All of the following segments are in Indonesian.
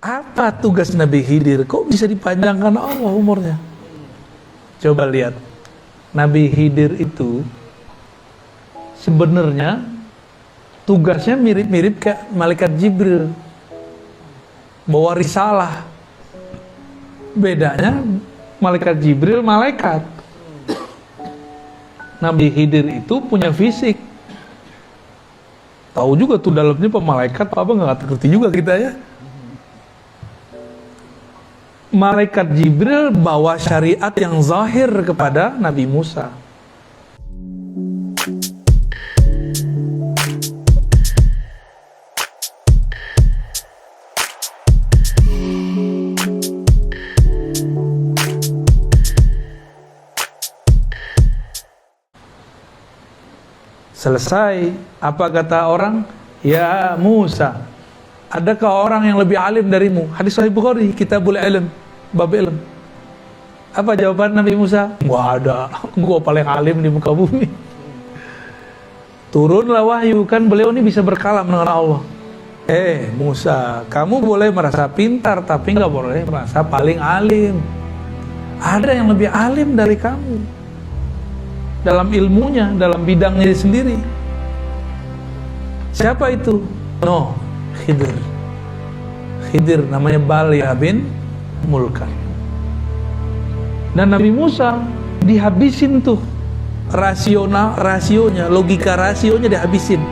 Apa tugas Nabi Khidir? Kok bisa dipanjangkan Allah umurnya? Coba lihat, Nabi Khidir itu sebenarnya tugasnya mirip-mirip kayak malaikat Jibril, bawa risalah. Bedanya malaikat Jibril malaikat, Nabi Khidir itu punya fisik. Tahu juga tuh dalamnya pemalaikat apa nggak ngerti juga kita ya. Malaikat Jibril bawa syariat yang zahir kepada Nabi Musa. Selesai, apa kata orang? Ya Musa, adakah orang yang lebih alim darimu? Hadis Sahih Bukhari, Kitabul Ilm, bab ilm. Apa jawaban Nabi Musa? Nggak ada, gua paling alim di muka bumi. Turunlah wahyu, kan beliau ini bisa berkalam dengan Allah. Musa, kamu boleh merasa pintar, tapi nggak boleh merasa paling alim. Ada yang lebih alim dari kamu dalam ilmunya, dalam bidangnya sendiri. Siapa itu? Khidir. Khidir namanya Balya bin Mulkan. Dan Nabi Musa dihabisin tuh rasionya, logika rasionya dihabisin.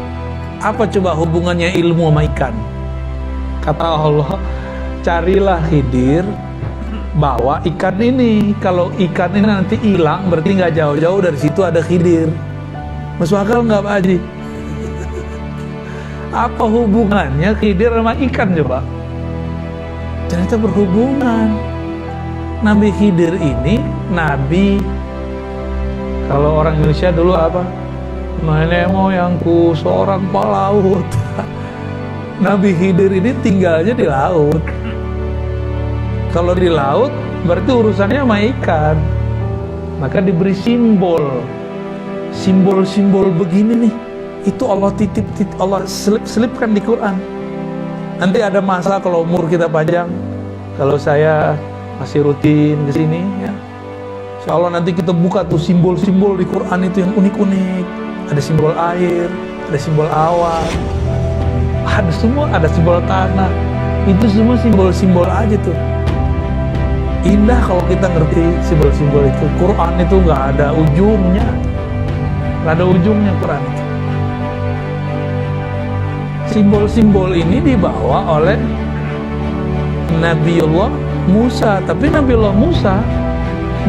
Apa coba hubungannya ilmu sama ikan? Kata Allah, carilah Khidir, bawa ikan ini. Kalau ikan ini nanti hilang, berarti nggak jauh-jauh dari situ ada Khidir. Masuk akal nggak Pak Haji? Apa hubungannya Khidir sama ikan coba? Ternyata berhubungan. Nabi Khidir ini nabi, kalau orang Indonesia dulu apa? Nenek moyangku seorang pelaut. Nabi Khidir ini tinggalnya di laut. Kalau di laut berarti urusannya sama ikan. Maka diberi simbol-simbol begini nih. Itu Allah Allah selipkan di Quran. Nanti ada masa kalau umur kita panjang, kalau saya masih rutin ke sini ya, insya Allah nanti kita buka tuh simbol-simbol di Quran itu yang unik-unik. Ada simbol air, ada simbol awan, ada semua, ada simbol tanah. Itu semua simbol-simbol aja tuh. Indah kalau kita ngerti simbol-simbol itu. Quran itu nggak ada ujungnya, Quran itu. Simbol-simbol ini dibawa oleh Nabiullah Musa, tapi Nabiullah Musa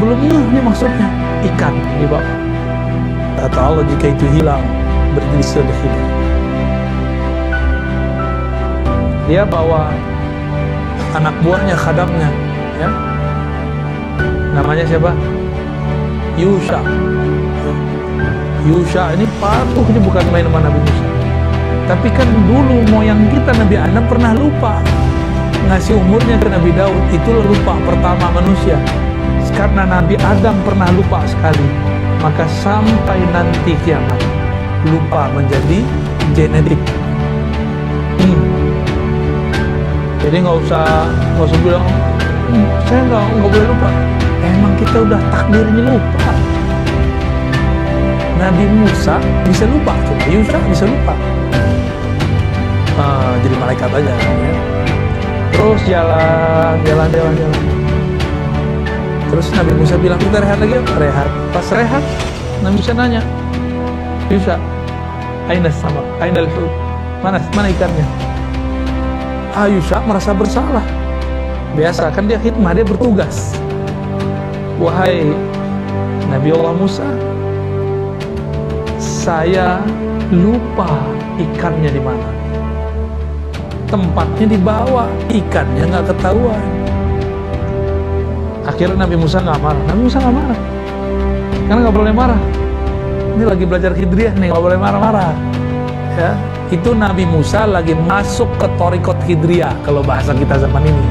belum ini maksudnya ikan dibawa. Kata Allah, jika itu hilang berarti sudah hilang. Dia bawa anak buahnya, khadamnya, ya. Namanya siapa? Yusha. Yusha ini patuh, ini bukan main sama Nabi Musa. Tapi kan dulu moyang kita Nabi Adam pernah lupa ngasih umurnya ke Nabi Daud. Itulah lupa pertama manusia. Karena Nabi Adam pernah lupa sekali, maka sampai nanti kiamat lupa menjadi genetik. Jadi nggak usah bilang saya nggak boleh lupa. Emang kita udah takdirnya lupa. Nabi Musa bisa lupa, coba Yusha bisa lupa. Jadi malaikat aja ya. Terus jalan. Terus Nabi Musa bilang, kita rehat lagi ya? Rehat. Pas rehat, Nabi Musa nanya, Yusha, aina sama, aina al-hut, mana ikannya? Yusha merasa bersalah. Biasa kan dia khidmah, dia bertugas. Wahai Nabi Allah Musa, saya lupa ikannya di mana. Tempatnya dibawa, ikannya nggak ketahuan. Akhirnya Nabi Musa nggak marah. Karena nggak boleh marah. Ini lagi belajar Khidriyah nih, nggak boleh marah-marah. Ya, itu Nabi Musa lagi masuk ke Thariqat Khidriyah kalau bahasa kita zaman ini.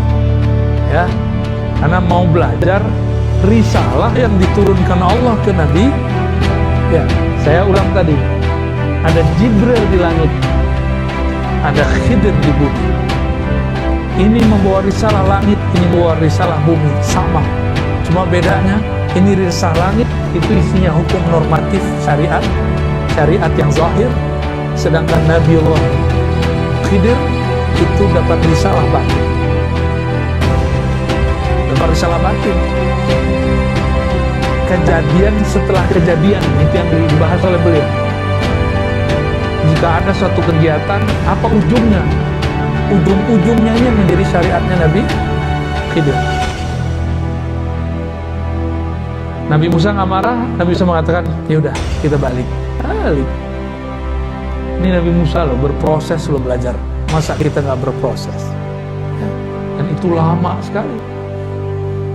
Ya, karena mau belajar risalah yang diturunkan Allah ke Nabi. Ya, saya ulang tadi. Ada Jibril di langit, ada Khidir di bumi. Ini membawa risalah langit, ini membawa risalah bumi, sama. Cuma bedanya, ini risalah langit itu isinya hukum normatif syariat, syariat yang zahir, sedangkan Nabiullah Khidir itu dapat risalah batin. Dapat risalah batin. Kejadian setelah kejadian itu yang dibahas oleh beliau. Jika ada suatu kegiatan, apa ujungnya? Ujung-ujungnya ini menjadi syariatnya Nabi Khidir. Nabi Musa nggak marah, Nabi Musa mengatakan, ya udah kita balik. Ini Nabi Musa loh, berproses loh belajar. Masa kita nggak berproses? Ya. Dan itu lama sekali.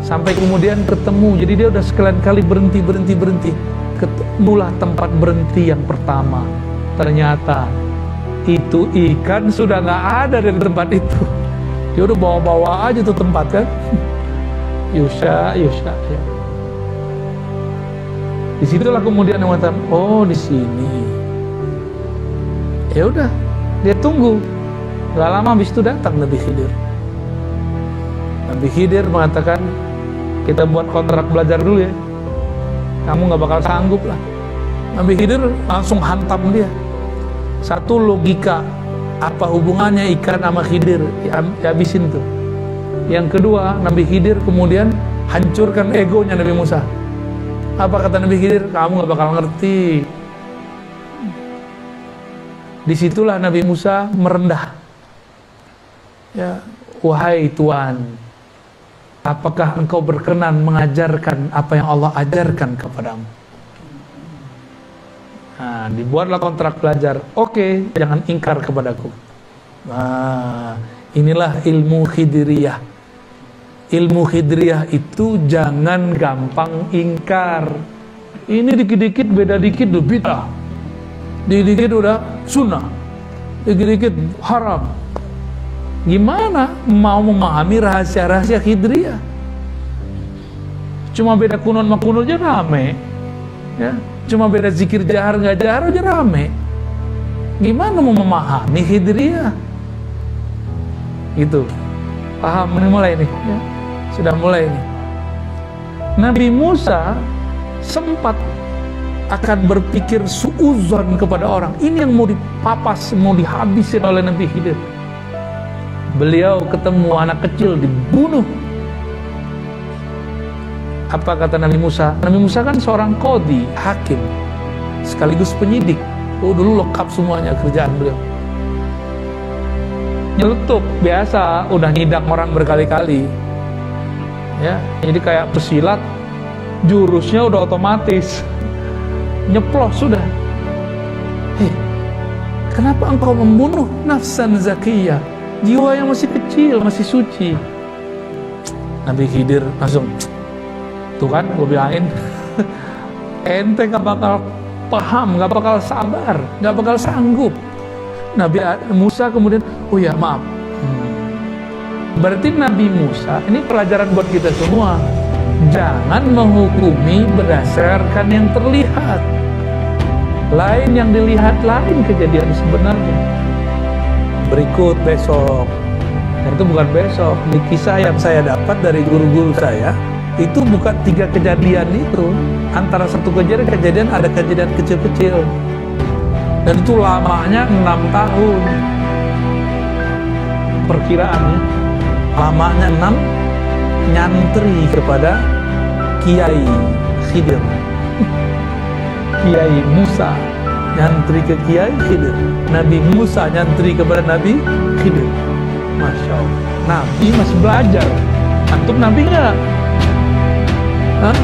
Sampai kemudian ketemu, jadi dia udah sekalian kali berhenti. Ketemulah tempat berhenti yang pertama. Ternyata itu ikan sudah nggak ada dari tempat itu. Dia udah bawa-bawa aja tuh tempat kan. Yusha ya. Disitulah kemudian yang mengatakan, oh di sini. Ya udah, dia tunggu. Gak lama habis itu datang Nabi Khidir. Nabi Khidir mengatakan, kita buat kontrak belajar dulu ya. Kamu gak bakal sanggup lah. Nabi Khidir langsung hantam dia. Satu logika, apa hubungannya ikan sama Khidir? Dihabisin tuh. Yang kedua, Nabi Khidir kemudian hancurkan egonya Nabi Musa. Apa kata Nabi Khidir? Kamu gak bakal ngerti. Disitulah Nabi Musa merendah. Ya, wahai Tuhan, apakah engkau berkenan mengajarkan apa yang Allah ajarkan kepadamu? Nah, dibuatlah kontrak belajar. Oke, jangan ingkar kepadaku. Nah, inilah ilmu Khidiriyah. Ilmu Khidiriyah itu jangan gampang ingkar. Ini dikit-dikit beda dikit udah bid'ah. Dikit-dikit udah sunnah. Dikit-dikit haram. Gimana mau memahami rahasia-rahasia Khidiriyah? Cuma beda kunun sama kunun aja rame. Ya, cuma beda zikir jahar nggak jahar aja rame. Gimana mau memahami Khidiriyah? Gitu. Paham? Ini mulai nih. Ya. Sudah mulai nih. Nabi Musa sempat akan berpikir suuzon kepada orang. Ini yang mau dipapas, mau dihabisin oleh Nabi Khidir. Beliau ketemu anak kecil dibunuh. Apa kata Nabi Musa? Nabi Musa kan seorang qadhi, hakim, sekaligus penyidik. Oh, dulu lengkap semuanya kerjaan beliau. Nyeletuk, biasa, udah nyidang orang berkali-kali. Ya, jadi kayak pesilat, jurusnya udah otomatis. Nyeplos sudah. Hei, kenapa engkau membunuh nafsan zakiyah? Jiwa yang masih kecil, masih suci. Nabi Khidir langsung, tuh kan, gue bilangin, ente gak bakal paham, gak bakal sabar, gak bakal sanggup. Nabi Musa kemudian, oh ya maaf. Berarti Nabi Musa, ini pelajaran buat kita semua. Jangan menghukumi berdasarkan yang terlihat. Lain yang dilihat, lain kejadian sebenarnya. Berikut besok. Dan itu bukan besok. Di kisah yang saya dapat dari guru-guru saya, itu bukan 3 kejadian itu. Antara satu kejadian ada kejadian kecil-kecil. Dan itu lamanya 6 tahun. Perkiraannya. Lamanya 6, nyantri kepada Kiai Khidir. Kiai Musa nyantri ke Kiai Khidir. Nabi Musa nyantri kepada Nabi Khidir. Masya Allah. Nabi masih belajar. Antum Nabi nggak? Hah?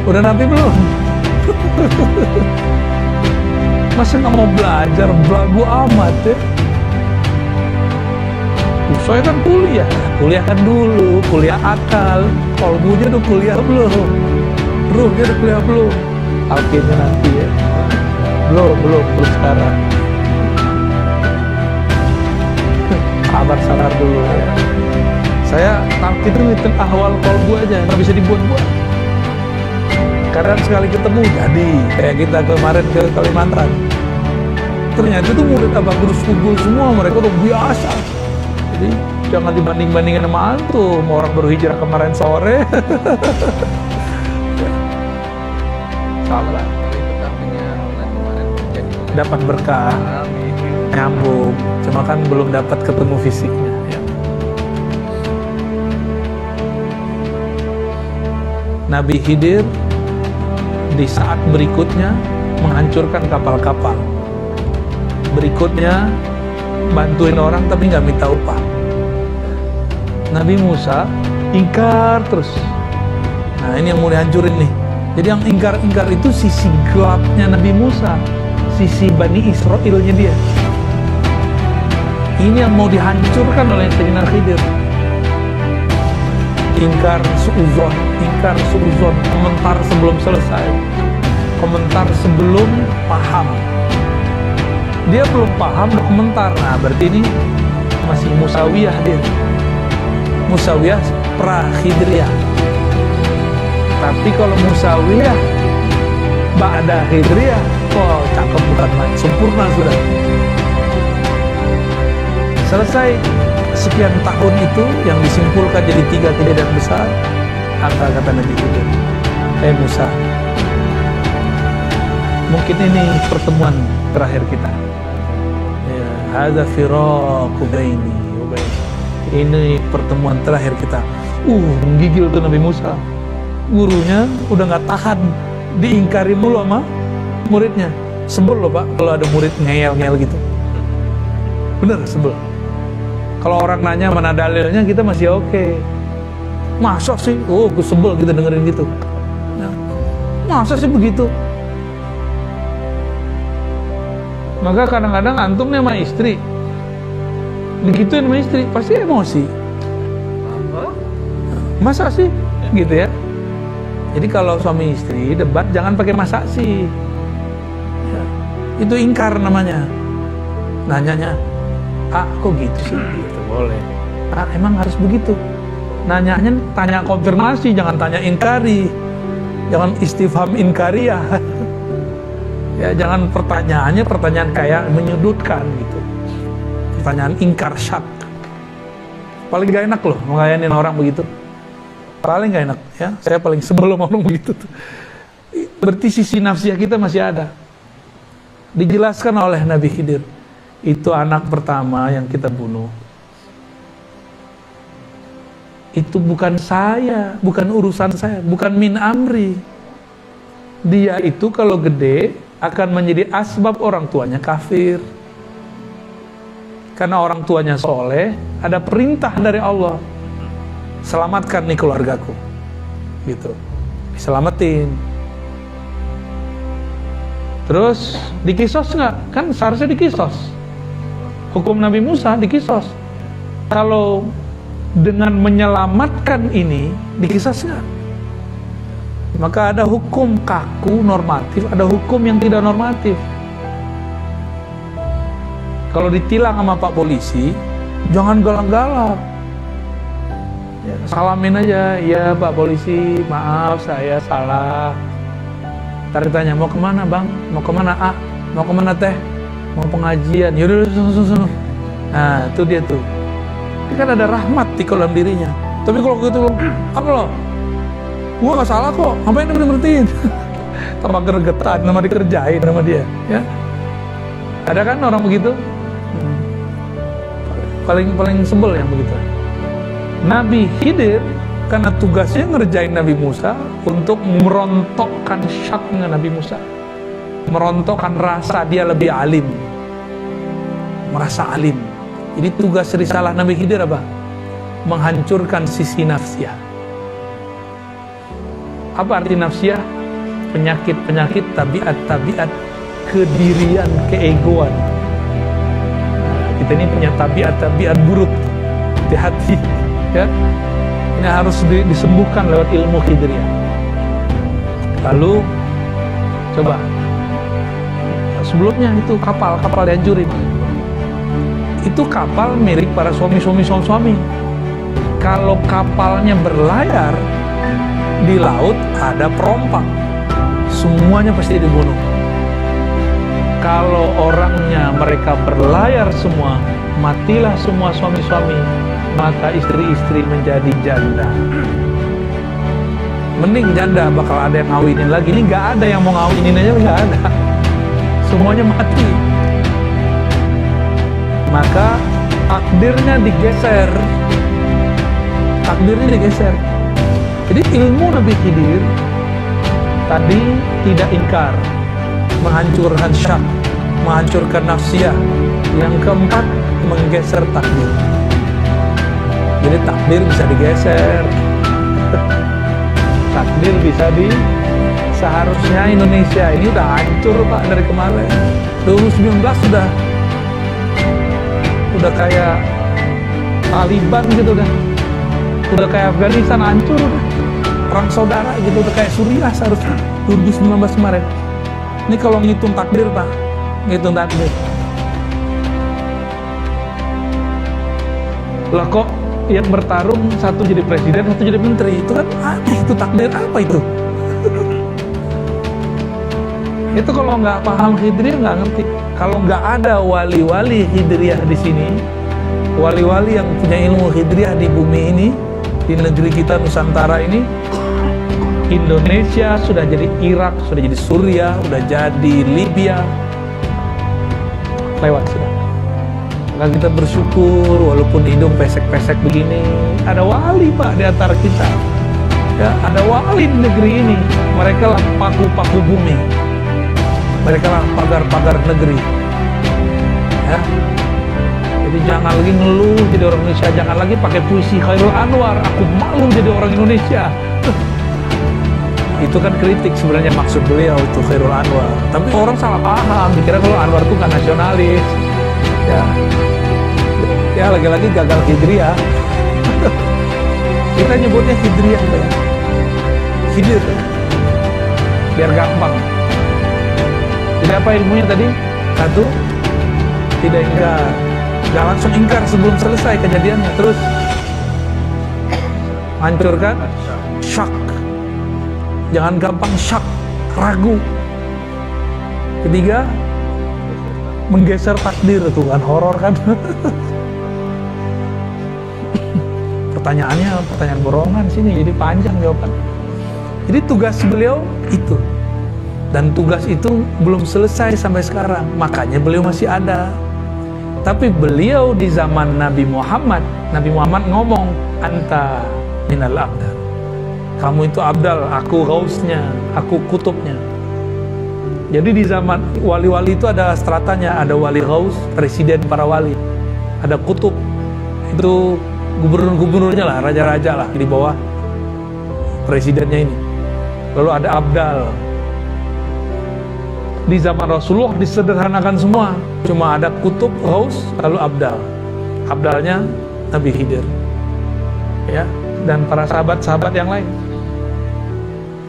Udah Nabi belum? Masa nggak mau belajar? Belagu amat ya. Saya kan kuliah kan dulu, kuliah akal, kolbunya udah kuliah belum, ruhnya udah kuliah belum, alkinya nanti ya, belum sekarang. Sabar dulu ya. Saya talqin itu ngitung ahwal kolbu aja, nggak bisa dibuat-buat. Karena sekali ketemu jadi kayak kita kemarin ke Kalimantan. Ternyata itu murid abang guru semua, mereka udah biasa. Jadi jangan dibanding-bandingin sama antum, orang baru hijrah kemarin sore. Salah. Dapat berkah, nyambung, cuma kan belum dapat ketemu fisiknya ya. Nabi Khidir di saat berikutnya menghancurkan kapal-kapal, berikutnya bantuin orang tapi nggak minta upah. Nabi Musa ingkar terus. Nah ini yang mau dihancurin nih. Jadi yang ingkar-ingkar itu sisi gelapnya Nabi Musa, sisi Bani Israilnya dia. Ini yang mau dihancurkan oleh Sayyidina Khidir. Ingkar su'uzon, komentar sebelum selesai, komentar sebelum paham. Dia belum paham udah komentar. Nah berarti ini masih Musawiyah dia. Musawiyah pra-Khidriyah. Tapi kalau Musawiyah ba'da Khidriyah, oh cakep bukan main, sempurna sudah. Selesai sekian tahun itu yang disimpulkan jadi 3 kejadian besar. Apa kata Nabi Khidir? Musa, mungkin ini pertemuan terakhir kita. Ya, hadza firaqu baini wa baini. Ini pertemuan terakhir kita. Menggigil tuh Nabi Musa. Gurunya udah nggak tahan diingkari mulu sama muridnya. Sebel loh Pak kalau ada murid ngeyel-ngeyel gitu. Bener sebel. Kalau orang nanya mana dalilnya kita masih oke. Masa sih? Gue sebel kita dengerin gitu. Nah, masa sih begitu? Maka kadang-kadang antum nih sama istri, digituin sama istri pasti emosi. Masa sih? Gitu ya. Jadi kalau suami istri debat jangan pakai masa sih. Ya, itu ingkar namanya. Nanyanya, kok gitu sih? Gitu boleh. Emang harus begitu? Nanyanya tanya konfirmasi, jangan tanya ingkari. Jangan istifham inkariyah. Ya jangan pertanyaannya pertanyaan kayak menyudutkan gitu. Pertanyaan ingkar syak. Paling gak enak loh ngelayanin orang begitu. Paling gak enak ya. Saya paling sebel sama orang begitu tuh. Berarti sisi nafsiyah kita masih ada. Dijelaskan oleh Nabi Khidir. Itu anak pertama yang kita bunuh. Itu bukan saya, bukan urusan saya, bukan min amri. Dia itu kalau gede akan menjadi asbab orang tuanya kafir. Karena orang tuanya soleh, ada perintah dari Allah. Selamatkan nih keluargaku. Gitu. Diselamatin. Terus dikisos nggak? Kan seharusnya dikisos. Hukum Nabi Musa dikisos. Kalau dengan menyelamatkan ini dikisos nggak? Maka ada hukum kaku normatif, ada hukum yang tidak normatif. Kalau ditilang sama Pak Polisi, jangan galak-galak. Ya, salamin aja, ya Pak Polisi, maaf saya salah. Ntar ditanya, mau kemana Bang? Mau kemana Mau kemana Teh? Mau pengajian? Yaudah, sono. Nah, itu dia tuh. Ini kan ada rahmat di kolam dirinya. Tapi kalau gitu, apa lo? Gua gak salah kok, ngapain ngertiin? Tambah gregetan, nama dikerjain sama dia. Ya, ada kan orang begitu? Paling sebel yang begitu. Nabi Khidir karena tugasnya ngerjain Nabi Musa untuk merontokkan syaknya Nabi Musa, merontokkan rasa dia lebih alim, merasa alim. Jadi tugas risalah Nabi Khidir apa? Menghancurkan sisi nafsiyah. Apa arti nafsiyah? Penyakit-penyakit, tabiat-tabiat, kedirian, keegoan. Kita ini punya tabiat-tabiat buruk di hati, ya. Ini harus disembuhkan lewat ilmu Khidriyah. Lalu coba sebelumnya itu kapal dihancurin. Itu kapal milik para suami. Kalau kapalnya berlayar di laut ada perompak, semuanya pasti dibunuh. Kalau orangnya mereka berlayar semua, matilah semua suami-suami, maka istri-istri menjadi janda. Mending janda bakal ada yang ngawinin lagi. Ini nggak ada yang mau ngawinin aja, nggak ada. Semuanya mati. Maka takdirnya digeser. Takdirnya digeser. Jadi ilmu Nabi Khidir tadi tidak ingkar, menghancurkan syak, menghancurkan nafsiyah. Yang keempat, menggeser takdir. Jadi takdir bisa digeser. Takdir bisa seharusnya Indonesia ini udah hancur Pak dari kemarin. 2019 udah kayak Taliban gitu dah. Udah kayak Afghanistan hancur udah. Perang saudara gitu, udah kayak Suriah seharusnya 2019 kemarin. Ini kalau ngitung takdir Pak, ngitung takdir. Lah kok yang bertarung satu jadi presiden, satu jadi menteri, itu kan aneh, itu takdir apa itu? Itu kalau nggak paham Khidriyah nggak ngerti. Kalau nggak ada wali-wali Khidriyah di sini, wali-wali yang punya ilmu Khidriyah di bumi ini, di negeri kita Nusantara ini, Indonesia sudah jadi Irak, sudah jadi Suriah, sudah jadi Libya, lewat sudah. Maka kita bersyukur walaupun hidung pesek-pesek begini, ada wali Pak di antara kita. Ya, ada wali di negeri ini. Mereka lah paku-paku bumi. Mereka lah pagar-pagar negeri. Ya. Jadi jangan lagi ngeluh jadi orang Indonesia, jangan lagi pakai puisi Khairul Anwar, aku malu jadi orang Indonesia. Itu kan kritik sebenarnya maksud beliau itu Khairul Anwar. Tapi orang salah paham, dikira kalau Anwar itu kan nasionalis. Ya lagi-lagi gagal Khidriyah. Kita nyebutnya Khidriyah ya. Khidir biar gampang. Jadi apa ilmunya tadi? Satu, tidak ingkar, gak langsung ingkar sebelum selesai kejadiannya. Terus hancurkan syak, jangan gampang syak, ragu. Ketiga, menggeser takdir. Itu kan horor kan. Pertanyaannya pertanyaan borongan sini, jadi panjang jawaban. Jadi tugas beliau itu, dan tugas itu belum selesai sampai sekarang, makanya beliau masih ada. Tapi beliau di zaman Nabi Muhammad ngomong, anta minal abdal, kamu itu abdal, aku ghausnya, aku kutubnya. Jadi di zaman wali-wali itu ada stratanya, ada wali ghaus, presiden para wali, ada kutub, itu gubernur-gubernurnya lah, raja-raja lah di bawah presidennya ini. Lalu ada abdal. Di zaman Rasulullah disederhanakan semua, cuma ada kutub, ghaus, lalu abdal. Abdalnya Nabi Khidir, ya, dan para sahabat-sahabat yang lain.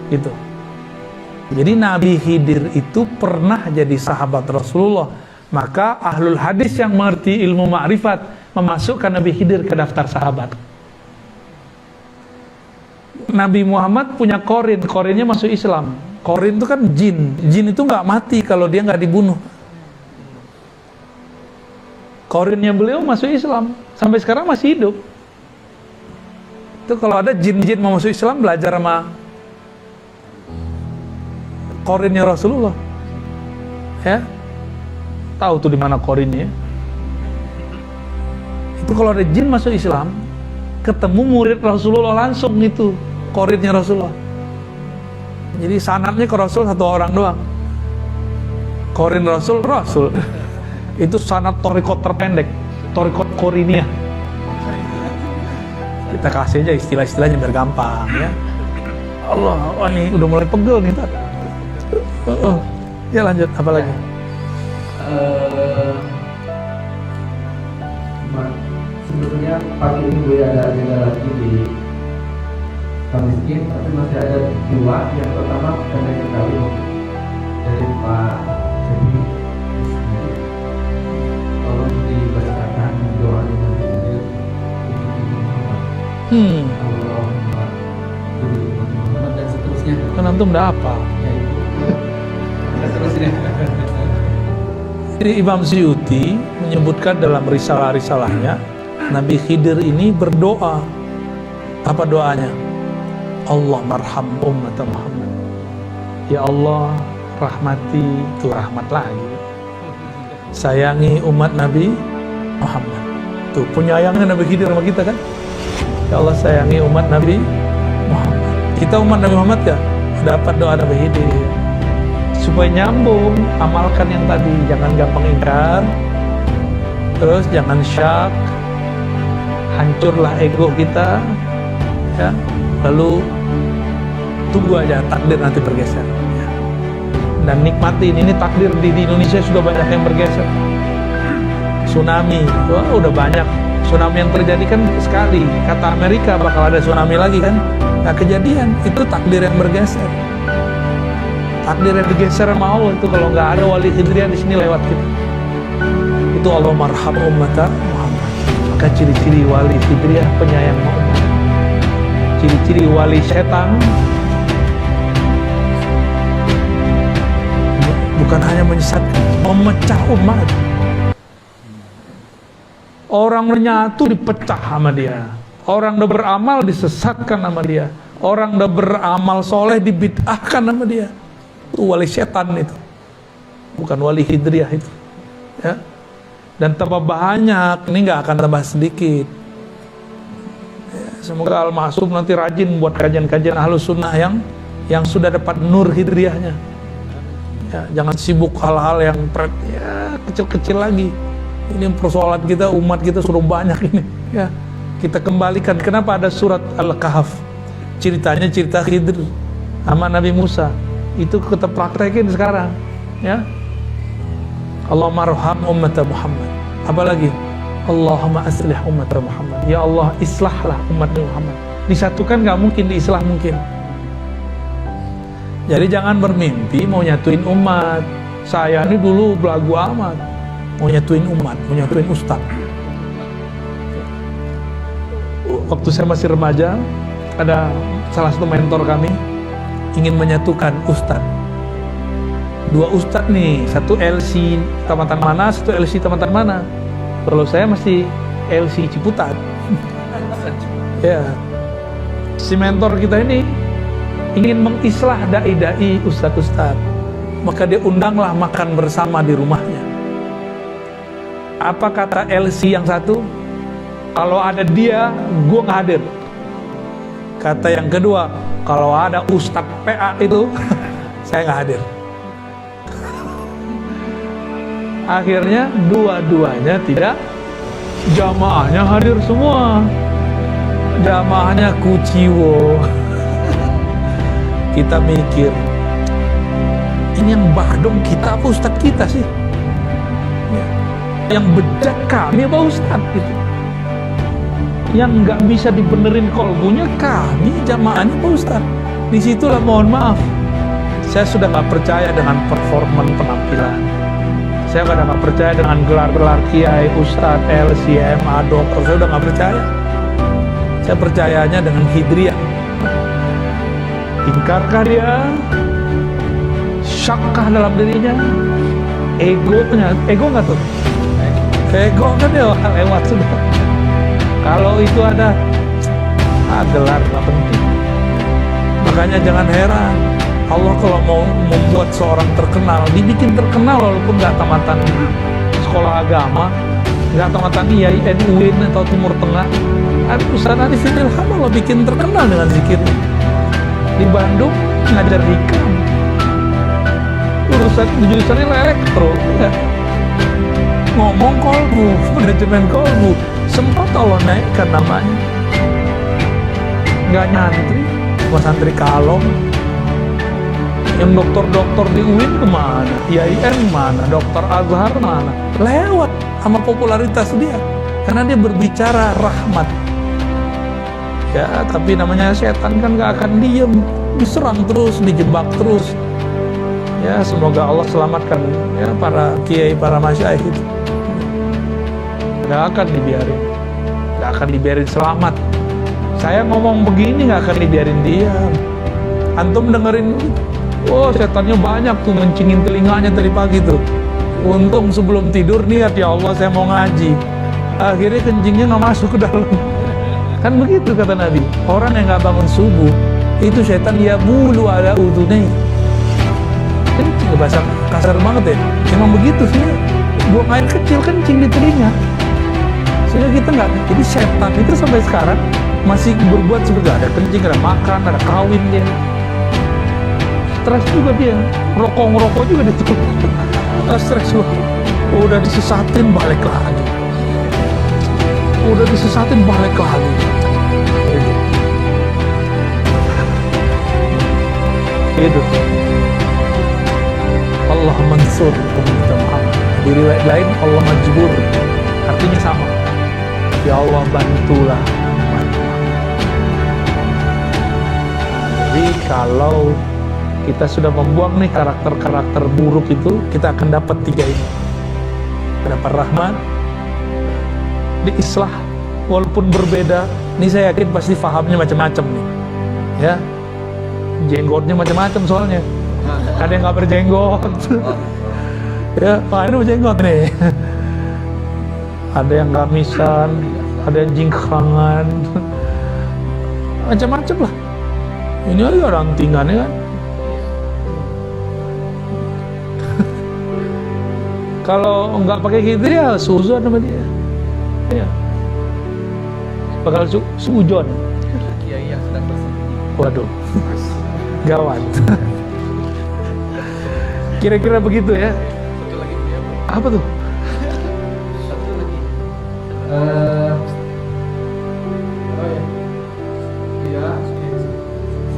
Gitu. Jadi Nabi Khidir itu pernah jadi sahabat Rasulullah. Maka ahlul hadis yang mengerti ilmu ma'rifat memasukkan Nabi Khidir ke daftar sahabat. Nabi Muhammad punya korin, korinnya masuk Islam. Korin itu kan jin. Jin itu nggak mati kalau dia nggak dibunuh. Korinnya beliau masuk Islam, sampai sekarang masih hidup. Itu kalau ada jin-jin mau masuk Islam, belajar sama korinnya Rasulullah. Ya, tahu tuh di mana korinnya. Itu kalau ada jin masuk Islam, ketemu murid Rasulullah langsung, itu korinnya Rasulullah. Jadi sanadnya ke Rasul satu orang doang. Korin Rasul. Itu sanad torikot terpendek, torikot koriniyah. Kita kasih aja istilah-istilahnya biar gampang ya. Allah, oh ini udah mulai pegel nih. Ya lanjut, apa lagi? Sebetulnya pagi ini gue ada agenda lagi di miskin, tapi masih ada dua. Yang pertama pendek sekali dari Pak Cepi, tolong dibacakan doa dengan Muhammad dan seterusnya. Kan antum udah apa? Ya, seterusnya. Jadi Imam Suyuti menyebutkan dalam risalah-risalahnya, Nabi Khidir ini berdoa. Apa doanya? Allah marham ummat Muhammad. Ya Allah, rahmati, itu rahmat lagi, sayangi umat Nabi Muhammad. Tuh penyayangnya Nabi Khidir sama kita kan. Ya Allah, sayangi umat Nabi Muhammad. Kita umat Nabi Muhammad ya, dapat doa Nabi Khidir. Supaya nyambung, amalkan yang tadi, jangan gampang ingkar, terus jangan syak, hancurlah ego kita, ya. Lalu tunggu aja takdir nanti bergeser, ya. Dan nikmatin, ini takdir di Indonesia sudah banyak yang bergeser. Tsunami, wah, udah banyak tsunami yang terjadi kan sekali. Kata Amerika bakal ada tsunami lagi kan, nah kejadian itu takdir yang bergeser. Takdir yang digeser sama Allah itu kalau nggak ada wali Khidriyah di sini lewat kita. Itu Allah marham ummat Muhammad. Maka ciri-ciri wali Khidriyah penyayang umat. Ciri-ciri wali setan bukan hanya menyesatkan, memecah umat. Orang menyatu dipecah sama dia. Orang udah beramal disesatkan sama dia. Orang udah beramal soleh dibid'ahkan sama dia. Itu wali setan itu, bukan wali Khidriyah itu, ya. Dan tambah banyak, ini nggak akan tambah sedikit, ya. Semoga Al-Ma'sum nanti rajin buat kajian-kajian Ahlus Sunnah yang sudah dapat nur Khidriyahnya, ya. Jangan sibuk hal-hal yang ya, kecil-kecil lagi. Ini persoalan kita, umat kita sudah banyak ini, ya. Kita kembalikan, kenapa ada surat Al-Kahf, ceritanya cerita Khidir sama Nabi Musa. Itu kita praktekin sekarang, ya. Allah marham ummat Muhammad. Apalagi Allahumma aslih ummat Muhammad. Ya Allah, islahlah umat Muhammad. Disatukan nggak mungkin, diislah mungkin. Jadi jangan bermimpi mau nyatuin umat. Saya ini dulu belagu amat, mau nyatuin umat, mau nyatuin ustaz. Waktu saya masih remaja, ada salah satu mentor kami ingin menyatukan ustadz. Dua ustadz nih, satu LC tamatan mana, satu LC tamatan mana. Kalau saya masih LC Ciputat. Ya, si mentor kita ini ingin mengislah dai-dai ustadz-ustadz. Maka dia undanglah makan bersama di rumahnya. Apa kata LC yang satu? Kalau ada dia, gua nggak hadir. Kata yang kedua, kalau ada Ustadz PA itu, saya nggak hadir. Akhirnya dua-duanya tidak, jamaahnya hadir semua. Jamaahnya kuciwo. Kita mikir, ini yang badong kita apa Ustadz kita sih? Yang bejat kami apa Ustadz gitu? Yang nggak bisa dibenerin kolbunya kami jamaahnya Pak Ustadz. Disitulah mohon maaf, saya sudah nggak percaya dengan performan penampilan. Saya sudah nggak percaya dengan gelar-gelar kiai, ustadz, LCMA, dokter. Saya udah nggak percaya. Saya percayanya dengan Khidriyah. Ingkarkah dia? Syakkah dalam dirinya? Egonya, ego nggak tuh? Ego kan ya lewat sudah. Kalau itu ada, gelar nggak penting. Makanya jangan heran, Allah kalau mau membuat seorang terkenal, dibikin terkenal walaupun nggak tamatan sekolah agama, nggak tamatan IAIN, UIN atau Timur Tengah. Ada usaha di sini, Allah bikin terkenal dengan zikirnya. Di Bandung ngajar hikam, urusan jurusannya elektro, ya. Ngomong kolbu, manajemen kolbu. Sempat Allah naikkan namanya. Nggak nyantri, cuma santri kalong. Yang dokter-dokter di UIN kemana? IAIN mana? Dokter Azhar mana? Lewat sama popularitas dia. Karena dia berbicara rahmat. Ya, tapi namanya setan kan nggak akan diem. Diserang terus, dijebak terus. Ya, semoga Allah selamatkan ya para kiai, para masyaikh itu. Nggak akan dibiarin, nggak akan dibiarin selamat. Saya ngomong begini nggak akan dibiarin diam. Antum dengerin, oh setannya banyak tuh mencingin telinganya tadi pagi tuh. Untung sebelum tidur niat, ya Allah saya mau ngaji. Akhirnya kencingnya nggak masuk ke dalam. Kan begitu kata Nabi. Orang yang nggak bangun subuh itu setan ya bulu ada udunai. Kencing, bahasa kasar banget ya. Emang begitu sih. Buang air kecil kencing di telinga. Sehingga kita nggak. Jadi setan itu sampai sekarang masih berbuat seperti ada kencing, ada makan, ada kawin dia. Stres juga dia. Ngerokok juga dia tuh. Stres juga. Udah disesatin balik lagi. Udah disesatin balik lagi. Itu Allah mansur kepada Muhammad. Di riwayat lain Allah majbur, artinya sama. Ya Allah bantulah. Jadi kalau kita sudah membuang nih karakter-karakter buruk itu, kita akan dapat 3 ini. Dapat rahmat, diislah, walaupun berbeda. Ini saya yakin pasti fahamnya macam-macam nih, ya. Jenggotnya macam-macam soalnya. Ada yang nggak berjenggot, ya. Ini berjenggot nih. Ada yang gamisan, ada yang jingkrangan, macam-macam lah. Ini aja rantingannya kan. Kalau nggak pakai gitu ya suzon sama dia. Ya. Bakal sujon. Kiai yang sedang bersembunyi. Waduh. Gawat. Kira-kira begitu ya. Satu lagi dia. Apa tuh? Satu lagi. Oh ya. Iya.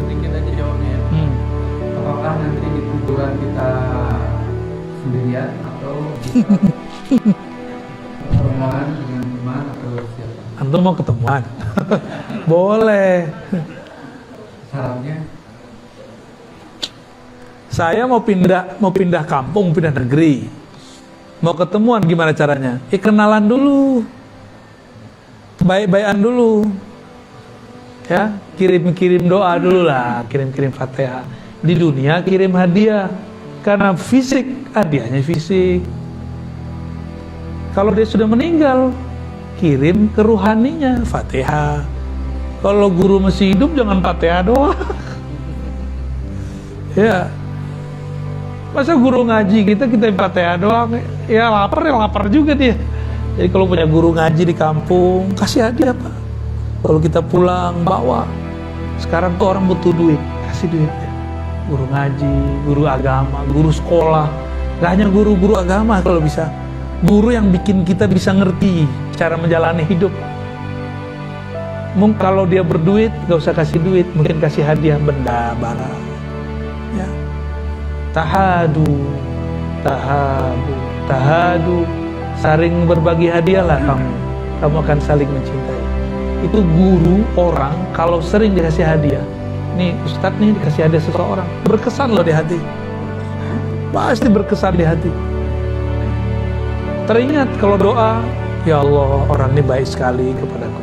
Sedikit aja jawabnya ya. Apakah nanti di kuburan kita sendirian atau rombongan dengan teman atau siapa? Antum mau ketemuan? Boleh. Syaratnya? Saya mau pindah kampung, pindah negeri. Mau ketemuan gimana caranya? Kenalan dulu. Baik-baikan dulu. Ya, kirim-kirim doa dulu lah, kirim-kirim Fatihah. Di dunia kirim hadiah. Karena fisik, hadiahnya fisik. Kalau dia sudah meninggal, kirim ke ruhaninya, Fatihah. Kalau guru masih hidup, jangan Fatihah doang. Ya. Masa guru ngaji kita Fatihah doang? Ya lapar juga dia. Jadi kalau punya guru ngaji di kampung, kasih hadiah Pak. Kalau kita pulang, bawa. Sekarang tuh orang butuh duit, kasih duit ya. Guru ngaji, guru agama, guru sekolah. Gak hanya guru-guru agama kalau bisa. Guru yang bikin kita bisa ngerti cara menjalani hidup. Mungkin kalau dia berduit, gak usah kasih duit, mungkin kasih hadiah benda, barang. Ya. Tahadu, saling berbagi hadiahlah kamu akan saling mencintai. Itu guru orang kalau sering dikasih hadiah. Nih Ustadz nih dikasih hadiah seseorang, berkesan loh di hati, pasti berkesan di hati. Teringat kalau doa, ya Allah orang ini baik sekali kepadaku,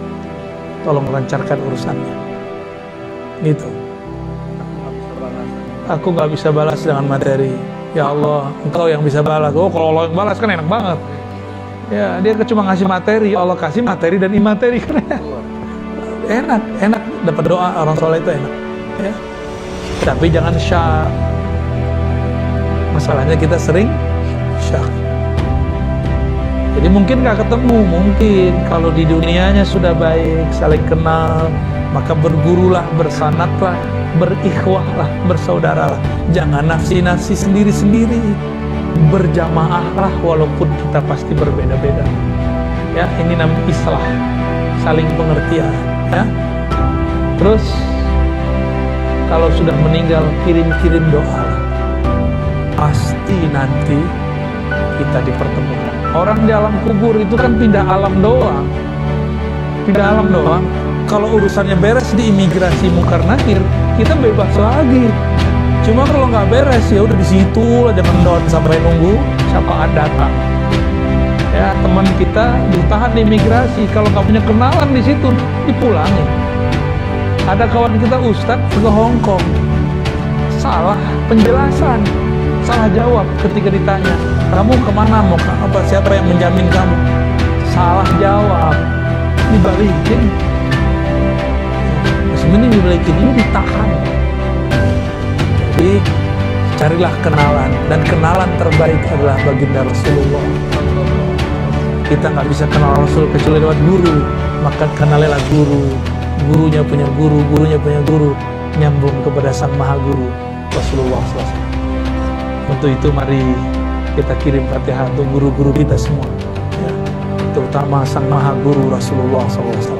tolong lancarkan urusannya. Gitu. Aku nggak bisa balas dengan materi. Ya Allah, Engkau yang bisa balas. Oh, kalau Allah yang balas kan enak banget. Ya, dia cuma ngasih materi. Allah kasih materi dan imateri kan enak dapat doa orang soleh itu enak. Ya. Tapi jangan syak. Masalahnya kita sering syak. Jadi mungkin nggak ketemu, mungkin kalau di dunianya sudah baik, saling kenal, maka bergurulah, bersanatlah, berikhwahlah, bersaudaralah. Jangan nafsi-nafsi sendiri-sendiri. Berjamaahlah walaupun kita pasti berbeda-beda. Ya, ini namanya islah, saling pengertian. Ya. Terus kalau sudah meninggal kirim-kirim doa. Pasti nanti kita dipertemukan. Orang di alam kubur itu kan pindah alam doang. Pindah alam doang. Kalau urusannya beres di imigrasi Munkar Nakir, kita bebas lagi. Cuma kalau nggak beres ya udah di situ aja mendon sampai nunggu siapaan datang. Ya teman kita ditahan di imigrasi, kalau nggak punya kenalan di situ dipulangin. Ada kawan kita Ustadz ke Hong Kong, salah penjelasan, salah jawab ketika ditanya, kamu kemana, mau apa, siapa yang menjamin kamu? salah jawab, dibalikin. Ini dibalikin, ini ditahan. Jadi carilah kenalan, dan kenalan terbaik adalah baginda Rasulullah. Kita nggak bisa kenal Rasul kecuali lewat guru, maka kenalilah guru, gurunya punya guru, gurunya punya guru, nyambung kepada sang maha guru Rasulullah SAW. Untuk itu mari kita kirim Fatihah untuk guru-guru kita semua, ya, terutama sang maha guru Rasulullah SAW,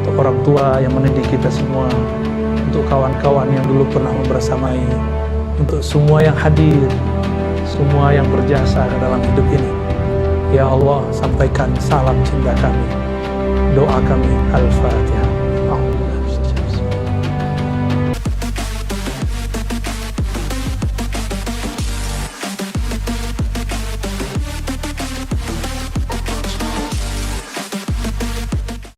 untuk orang tua yang mendidik kita semua, untuk kawan-kawan yang dulu pernah bersamai, untuk semua yang hadir, semua yang berjasa ke dalam hidup ini. Ya Allah, sampaikan salam cinta kami, doa kami. Al-Fatihah.